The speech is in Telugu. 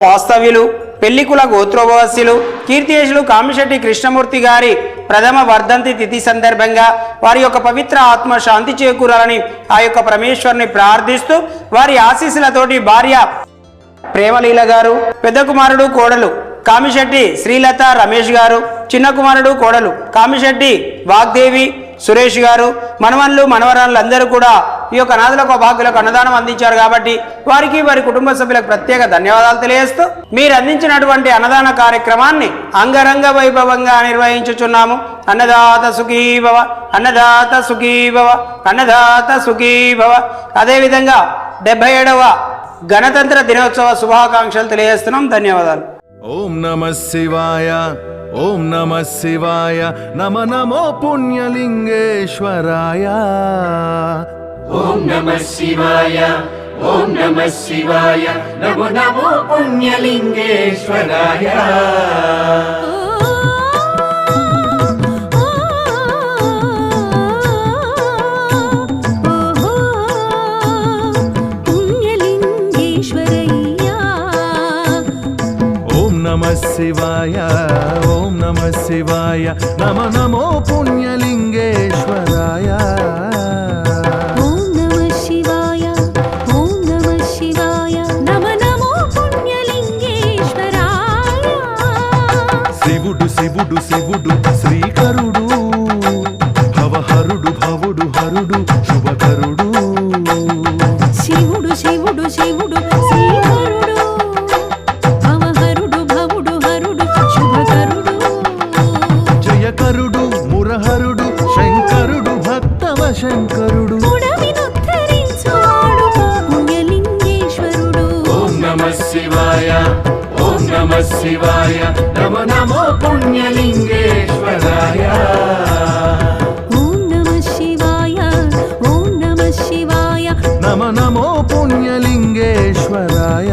వాస్తవ్యులు పెళ్లికుల గోత్రోపవాస్యులు కీర్తిశేషులు కామిశెట్టి కృష్ణమూర్తి గారి ప్రథమ వర్ధంతి తిథి సందర్భంగా వారి యొక్క పవిత్ర ఆత్మ శాంతి చేకూరాలని ఆ యొక్క పరమేశ్వరుని ప్రార్థిస్తూ వారి ఆశీస్సులతోటి భార్య ప్రేమలీల గారు, పెద్ద కుమారుడు కోడలు కామిశెట్టి శ్రీలత రమేష్ గారు, చిన్న కుమారుడు కోడలు కామిశెట్టి వాగ్దేవి సురేష్ గారు, మనవన్లు మనవరాళ్ళందరూ కూడా ఈ యొక్క అనాథులకు భాగ్యులకు అన్నదానం అందించారు కాబట్టి వారికి వారి కుటుంబ సభ్యులకు ప్రత్యేక ధన్యవాదాలు తెలియజేస్తూ మీరు అందించినటువంటి అన్నదాన కార్యక్రమాన్ని అంగరంగ వైభవంగా నిర్వహించుచున్నాము. అన్నదాత సుఖీభవ, అన్నదాత సుఖీభవ, అన్నదాత సుఖీభవ. అదేవిధంగా 77వ గణతంత్ర దినోత్సవ శుభాకాంక్షలు తెలియజేస్తున్నాం. ధన్యవాదాలు. ఓం నమః శివాయ, ఓం నమః శివాయ, నమ నమో పుణ్యలింగేశ్వరాయ. ఓం నమః శివాయ, ఓం నమః శివాయ, నమో నమో పుణ్యలింగేశ్వరాయ. నమః శివాయ, ఓం నమః శివాయ, నమ నమో పుణ్యలింగేశ్వరాయ. ఓం నమః శివాయ, ఓం నమః శివాయ, నమ నమో పుణ్యలింగేశ్వరాయ. శివుడు శివుడు శివుడు శ్రీకరుడు, భవహరుడు భవుడు హరుడు శుభకరుడు. శివుడు శివుడు శివుడు శ్రీకరుడు, భవహరుడు భవుడు హరుడు శుభకరుడు. జయకరుడు మురహరుడు శంకరుడు భక్తవ శంకరుడు. పుడమినుద్ధరించువాడు పుణ్యలింగేశ్వరుడు. ఓం నమః శివాయ, ఓం నమః శివాయ, నమో నమో పుణ్యలింగేశ్వరాయ. ఓం నమః శివాయ, ఓం నమః శివాయ, నమ నమో పుణ్యలింగేశ్వరాయ.